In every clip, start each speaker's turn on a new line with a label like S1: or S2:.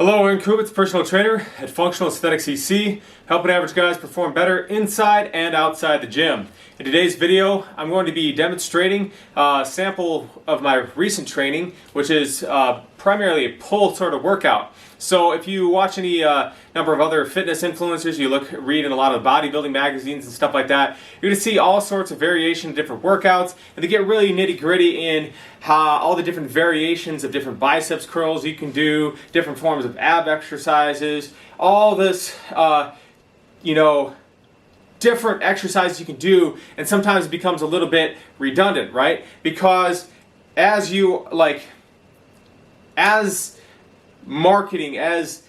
S1: Hello, Aaron Kubitz, personal trainer at Functional Aesthetics EC, helping average guys perform better inside and outside the gym. In today's video, I'm going to be demonstrating a sample of my recent training, which is primarily a pull sort of workout. So if you watch any number of other fitness influencers, you read in a lot of bodybuilding magazines and stuff like that, you're going to see all sorts of variation of different workouts, and they get really nitty-gritty in all the different variations of different biceps curls you can do, different forms of ab exercises, all this, different exercises you can do, and sometimes it becomes a little bit redundant, right? Because as marketing, as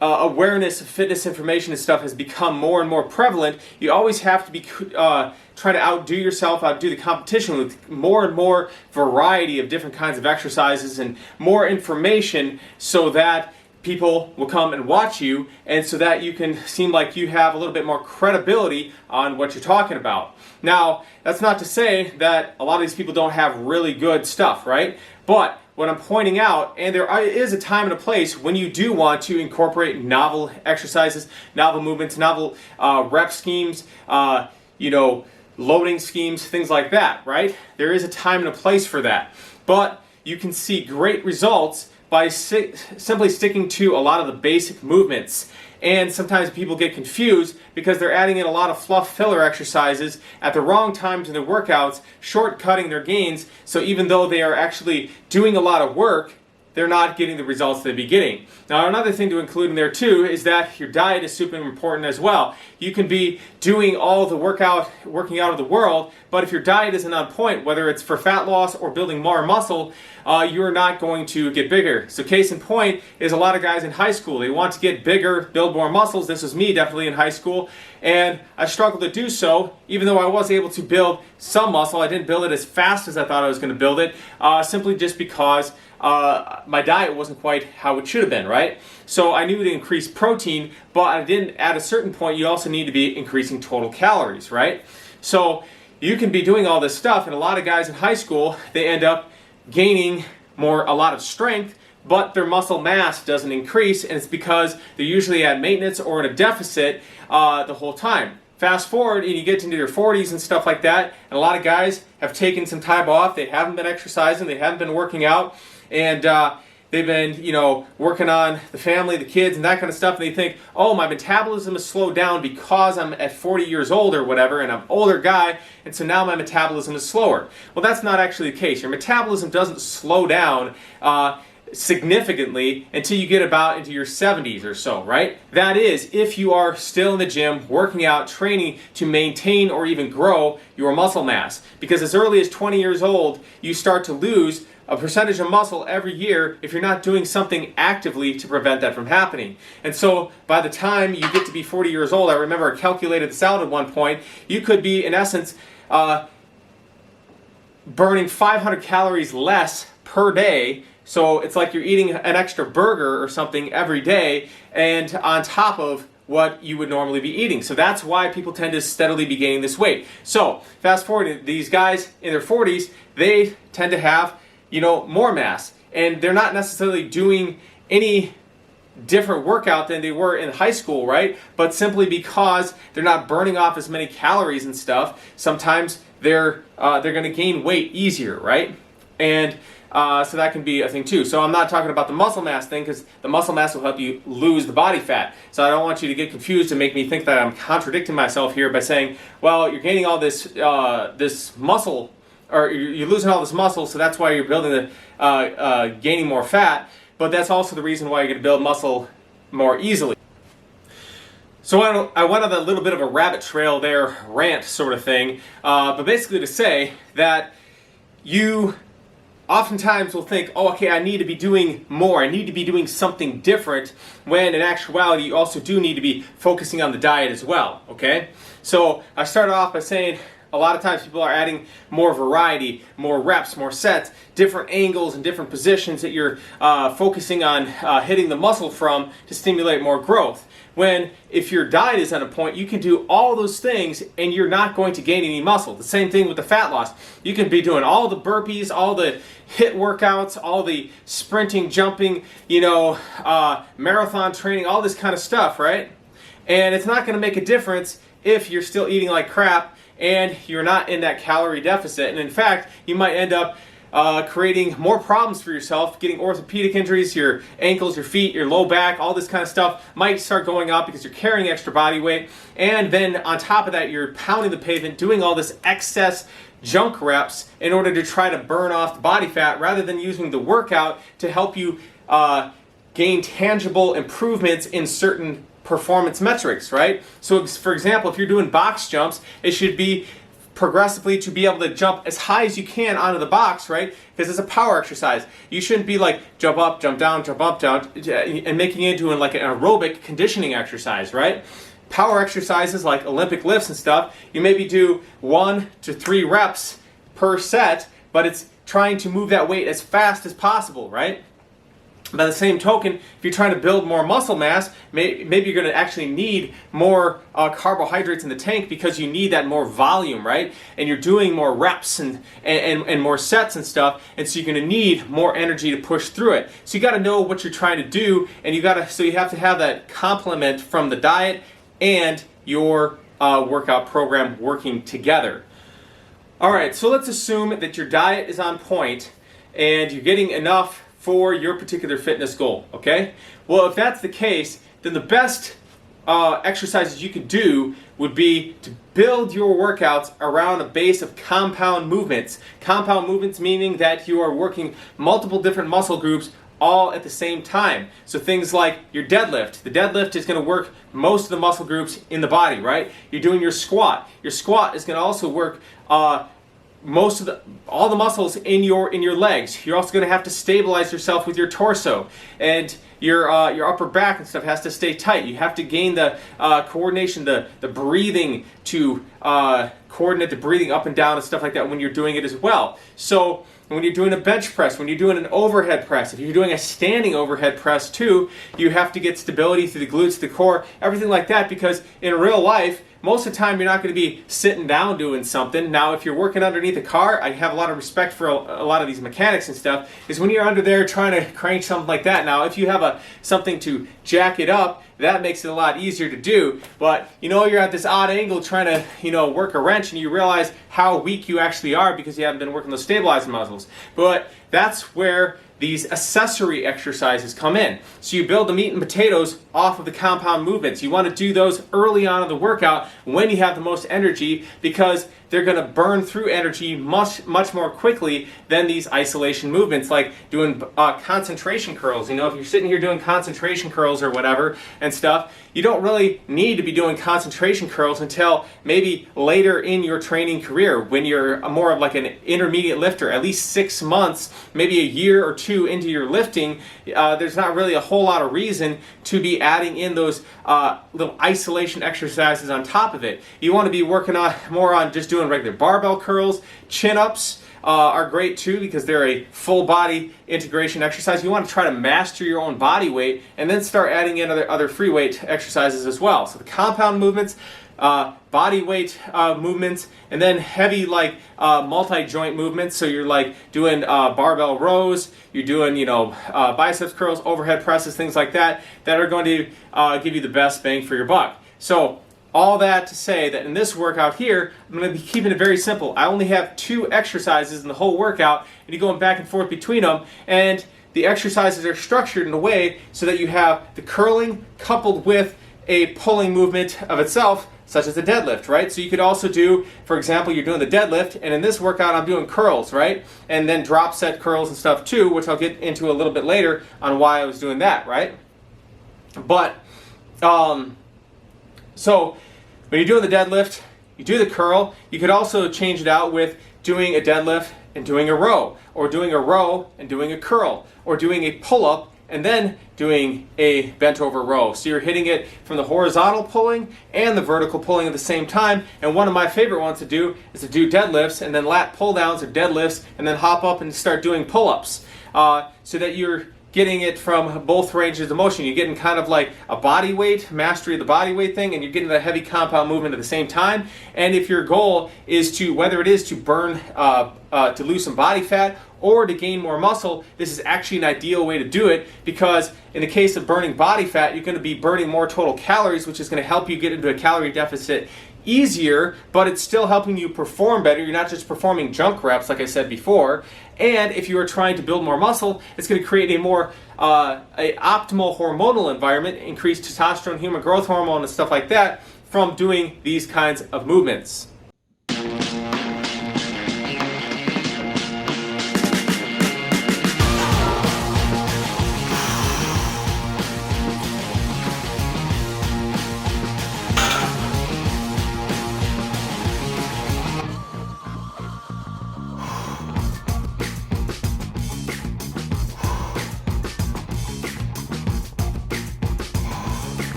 S1: awareness of fitness information and stuff has become more and more prevalent, you always have to be trying to outdo yourself, outdo the competition with more and more variety of different kinds of exercises and more information so that people will come and watch you, and so that you can seem like you have a little bit more credibility on what you're talking about. Now, that's not to say that a lot of these people don't have really good stuff, right? But what I'm pointing out, and there is a time and a place when you do want to incorporate novel exercises, novel movements, novel rep schemes, loading schemes, things like that, right? There is a time and a place for that. But you can see great results by simply sticking to a lot of the basic movements. And sometimes people get confused because they're adding in a lot of fluff filler exercises at the wrong times in their workouts, shortcutting their gains, so even though they are actually doing a lot of work, they're not getting the results they'd be getting. Now, another thing to include in there too is that your diet is super important as well. You can be doing all the working out of the world, but if your diet isn't on point, whether it's for fat loss or building more muscle, you're not going to get bigger. So case in point is a lot of guys in high school, they want to get bigger, build more muscles. This was me definitely in high school, and I struggled to do so. Even though I was able to build some muscle, I didn't build it as fast as I thought I was going to build it, simply just because my diet wasn't quite how it should have been, right? So I knew to increase protein, but I didn't. At a certain point, you also need to be increasing total calories, right? So you can be doing all this stuff, and a lot of guys in high school, they end up gaining a lot of strength, but their muscle mass doesn't increase, and it's because they're usually at maintenance or in a deficit the whole time. Fast forward and you get into your 40s and stuff like that, and a lot of guys have taken some time off, they haven't been exercising, they haven't been working out, and they've been, working on the family, the kids, and that kind of stuff, and they think, oh, my metabolism is slowed down because I'm at 40 years old or whatever, and I'm an older guy, and so now my metabolism is slower. Well, that's not actually the case. Your metabolism doesn't slow down significantly until you get about into your 70s or so, right? That is, if you are still in the gym, working out, training to maintain or even grow your muscle mass. Because as early as 20 years old, you start to lose a percentage of muscle every year if you're not doing something actively to prevent that from happening. And so by the time you get to be 40 years old, I remember I calculated this out at one point, you could be, in essence, burning 500 calories less per day. So it's like you're eating an extra burger or something every day, and on top of what you would normally be eating. So that's why people tend to steadily be gaining this weight. So fast forward, these guys in their 40s, they tend to have more mass, and they're not necessarily doing any different workout than they were in high school, right? But simply because they're not burning off as many calories and stuff, sometimes they're going to gain weight easier, right? And so that can be a thing too. So I'm not talking about the muscle mass thing, because the muscle mass will help you lose the body fat. So I don't want you to get confused and make me think that I'm contradicting myself here by saying, well, you're gaining all this muscle, or you're losing all this muscle, so that's why you're building gaining more fat, but that's also the reason why you're going to build muscle more easily. So I went on a little bit of a rabbit trail there, rant sort of thing, but basically to say that you oftentimes will think, oh, okay, I need to be doing more, I need to be doing something different, when in actuality you also do need to be focusing on the diet as well, okay? So I started off by saying a lot of times people are adding more variety, more reps, more sets, different angles and different positions that you're focusing on hitting the muscle from to stimulate more growth. When if your diet is on a point, you can do all those things and you're not going to gain any muscle. The same thing with the fat loss. You can be doing all the burpees, all the HIIT workouts, all the sprinting, jumping, marathon training, all this kind of stuff, right? And it's not going to make a difference if you're still eating like crap and you're not in that calorie deficit. And in fact, you might end up creating more problems for yourself, getting orthopedic injuries, your ankles, your feet, your low back, all this kind of stuff might start going up because you're carrying extra body weight. And then on top of that, you're pounding the pavement, doing all this excess junk reps in order to try to burn off the body fat rather than using the workout to help you gain tangible improvements in certain performance metrics, right? So for example, if you're doing box jumps, it should be progressively to be able to jump as high as you can onto the box, right? Because it's a power exercise. You shouldn't be like jump up, jump down, jump up, down, and making it into like an aerobic conditioning exercise, right? Power exercises like Olympic lifts and stuff, you maybe do 1 to 3 reps per set, but it's trying to move that weight as fast as possible, right? By the same token, if you're trying to build more muscle mass, maybe you're going to actually need more carbohydrates in the tank because you need that more volume, right? And you're doing more reps and more sets and stuff, and so you're going to need more energy to push through it. So you got to know what you're trying to do, and you have to have that complement from the diet and your workout program working together. All right, so let's assume that your diet is on point and you're getting enough for your particular fitness goal, okay? Well, if that's the case, then the best exercises you could do would be to build your workouts around a base of compound movements. Compound movements meaning that you are working multiple different muscle groups all at the same time. So things like your deadlift. The deadlift is going to work most of the muscle groups in the body, right? You're doing your squat. Your squat is going to also work all the muscles in your legs. You're also going to have to stabilize yourself with your torso, and your upper back and stuff has to stay tight. You have to gain the coordination, the breathing to coordinate the breathing up and down and stuff like that when you're doing it as well. So when you're doing a bench press, when you're doing an overhead press, if you're doing a standing overhead press too, you have to get stability through the glutes, the core, everything like that, because in real life, most of the time you're not going to be sitting down doing something. Now, if you're working underneath a car, I have a lot of respect for a lot of these mechanics and stuff, is when you're under there trying to crank something like that. Now, if you have something to jack it up, that makes it a lot easier to do. But you're at this odd angle trying to work a wrench, and you realize how weak you actually are because you haven't been working those stabilizing muscles. But that's where these accessory exercises come in. So you build the meat and potatoes off of the compound movements. You want to do those early on in the workout when you have the most energy, because they're going to burn through energy much more quickly than these isolation movements, like doing concentration curls. If you're sitting here doing concentration curls or whatever and stuff, you don't really need to be doing concentration curls until maybe later in your training career, when you're more of like an intermediate lifter, at least 6 months, maybe a year or 2 into your lifting. There's not really a whole lot of reason to be adding in those little isolation exercises on top of it. You want to be working more on just doing regular barbell curls. Chin-ups are great too, because they're a full body integration exercise. You want to try to master your own body weight and then start adding in other free weight exercises as well. So the compound movements, body weight movements, and then heavy multi-joint movements. So you're like doing barbell rows, you're doing biceps curls, overhead presses, things like that are going to give you the best bang for your buck. So all that to say that in this workout here, I'm going to be keeping it very simple. I only have 2 exercises in the whole workout, and you're going back and forth between them, and the exercises are structured in a way so that you have the curling coupled with a pulling movement of itself, such as the deadlift, right? So you could also do, for example, you're doing the deadlift, and in this workout I'm doing curls, right? And then drop set curls and stuff too, which I'll get into a little bit later on why I was doing that, right? But, so when you're doing the deadlift, you do the curl. You could also change it out with doing a deadlift and doing a row, or doing a row and doing a curl, or doing a pull-up and then doing a bent over row. So you're hitting it from the horizontal pulling and the vertical pulling at the same time. And one of my favorite ones to do is to do deadlifts and then lat pull downs or deadlifts and then hop up and start doing pull-ups, so that you're getting it from both ranges of motion. You're getting kind of like a body weight, mastery of the body weight thing, and you're getting the heavy compound movement at the same time. And if your goal is to, whether it is to burn, to lose some body fat or to gain more muscle, this is actually an ideal way to do it, because in the case of burning body fat, you're going to be burning more total calories, which is going to help you get into a calorie deficit easier, but it's still helping you perform better. You're not just performing junk reps, like I said before. And if you are trying to build more muscle, it's going to create a more a optimal hormonal environment, increased testosterone, human growth hormone, and stuff like that from doing these kinds of movements.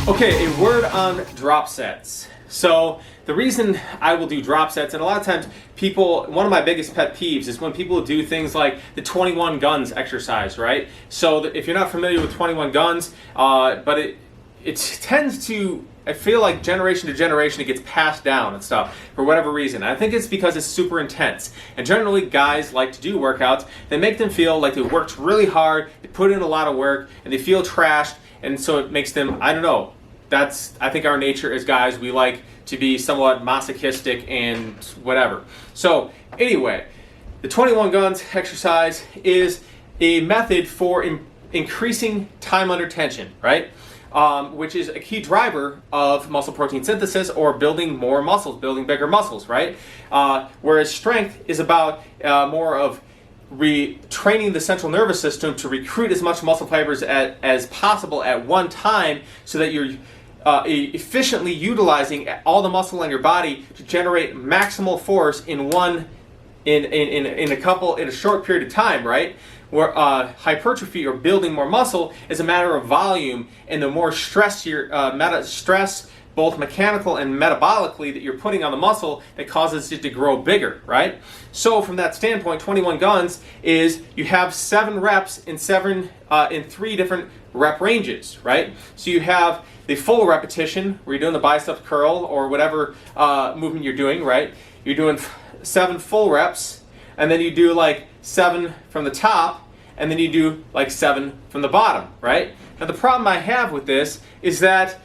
S1: Okay, a word on drop sets. So the reason I will do drop sets, and a lot of times people, one of my biggest pet peeves is when people do things like the 21 guns exercise, right? So if you're not familiar with 21 guns, but it tends to, I feel like generation to generation it gets passed down and stuff for whatever reason. I think it's because it's super intense. And generally guys like to do workouts that make them feel like they worked really hard, they put in a lot of work, and they feel trashed, and so it makes them, I don't know, I think our nature as guys, we like to be somewhat masochistic and whatever. So anyway, the 21 guns exercise is a method for increasing time under tension, right? Which is a key driver of muscle protein synthesis or building more muscles, building bigger muscles, right? Whereas strength is about more of retraining the central nervous system to recruit as much muscle fibers as possible at one time, so that you're efficiently utilizing all the muscle in your body to generate maximal force in a short period of time, right? Where hypertrophy or building more muscle is a matter of volume, and the more stress stress, both mechanical and metabolically, that you're putting on the muscle that causes it to grow bigger, right? So from that standpoint, 21 guns is you have 7 reps in 3 different rep ranges, right? So you have the full repetition where you're doing the bicep curl or whatever movement you're doing, right? You're doing 7 full reps, and then you do like 7 from the top, and then you do like 7 from the bottom, right? Now the problem I have with this is that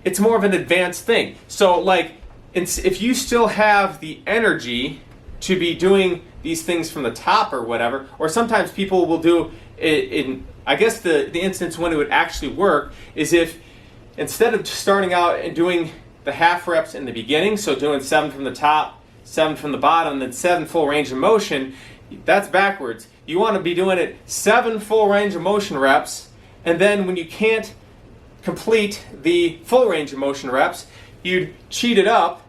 S1: it's more of an advanced thing. So like, if you still have the energy to be doing these things from the top or whatever, or sometimes people will do it in, I guess the instance when it would actually work is if instead of starting out and doing the half reps in the beginning, so doing 7 from the top, 7 from the bottom, then 7 full range of motion, that's backwards. You want to be doing it 7 full range of motion reps, and then when you can't complete the full range of motion reps, you'd cheat it up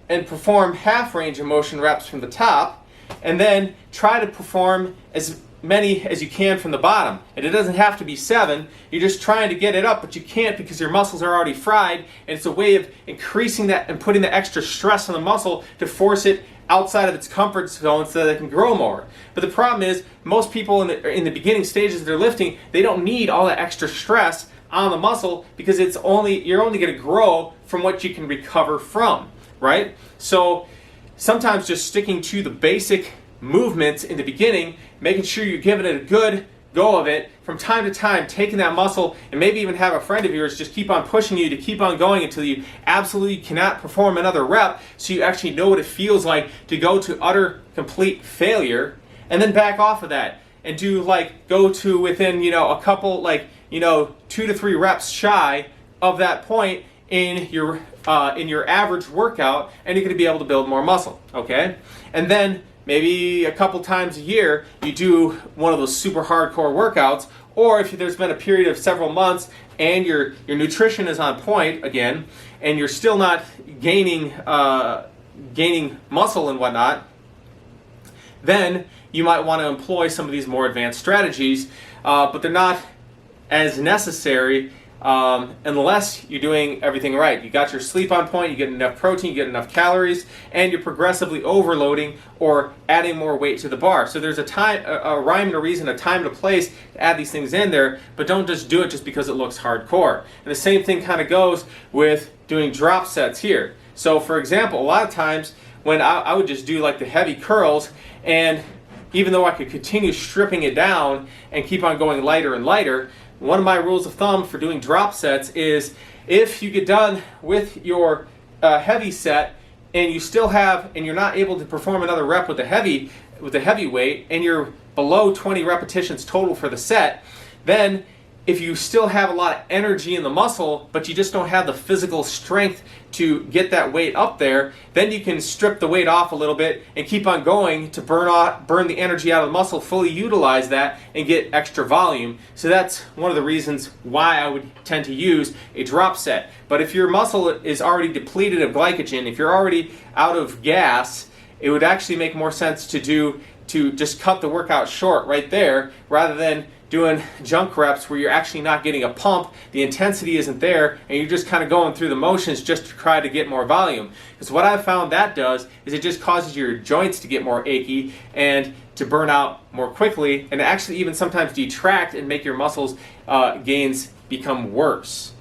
S1: and perform half range of motion reps from the top, and then try to perform as many as you can from the bottom. And it doesn't have to be 7, you're just trying to get it up, but you can't because your muscles are already fried, and it's a way of increasing that and putting the extra stress on the muscle to force it outside of its comfort zone so that it can grow more. But the problem is, most people in the beginning stages of their lifting, they don't need all that extra stress on the muscle, because you're only going to grow from what you can recover from, right? So sometimes just sticking to the basic movements in the beginning, making sure you're giving it a good go of it from time to time, taking that muscle, and maybe even have a friend of yours just keep on pushing you to keep on going until you absolutely cannot perform another rep, so you actually know what it feels like to go to utter complete failure, and then back off of that and do go to within a couple 2 to 3 reps shy of that point in your average workout, and you're going to be able to build more muscle. Okay, and then maybe a couple times a year you do one of those super hardcore workouts, or if there's been a period of several months and your nutrition is on point again, and you're still not gaining muscle and whatnot, then you might want to employ some of these more advanced strategies, but they're not as necessary unless you're doing everything right. You got your sleep on point, you get enough protein, you get enough calories, and you're progressively overloading or adding more weight to the bar. So there's a rhyme and a reason, a time and a place to add these things in there, but don't just do it just because it looks hardcore. And the same thing kind of goes with doing drop sets here. So for example, a lot of times when I would just do the heavy curls, and even though I could continue stripping it down and keep on going lighter and lighter, one of my rules of thumb for doing drop sets is if you get done with your heavy set and you're not able to perform another rep with the heavy weight, and you're below 20 repetitions total for the set, then if you still have a lot of energy in the muscle, but you just don't have the physical strength to get that weight up there, then you can strip the weight off a little bit and keep on going to burn the energy out of the muscle, fully utilize that, and get extra volume. So that's one of the reasons why I would tend to use a drop set. But if your muscle is already depleted of glycogen, if you're already out of gas, it would actually make more sense to just cut the workout short right there, rather than doing junk reps where you're actually not getting a pump, the intensity isn't there, and you're just kind of going through the motions just to try to get more volume. Because what I've found that does is it just causes your joints to get more achy and to burn out more quickly, and actually even sometimes detract and make your muscles gains become worse.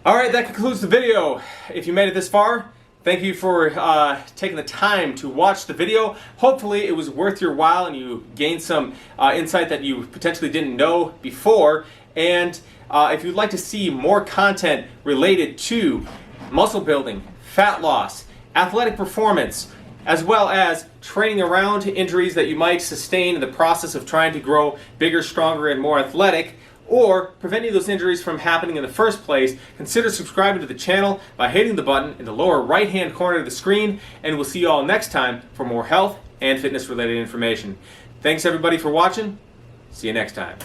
S1: Alright, that concludes the video. If you made it this far, thank you for taking the time to watch the video. Hopefully it was worth your while and you gained some insight that you potentially didn't know before. And if you'd like to see more content related to muscle building, fat loss, athletic performance, as well as training around injuries that you might sustain in the process of trying to grow bigger, stronger, and more athletic, or preventing those injuries from happening in the first place, consider subscribing to the channel by hitting the button in the lower right-hand corner of the screen, and we'll see you all next time for more health and fitness-related information. Thanks everybody for watching. See you next time.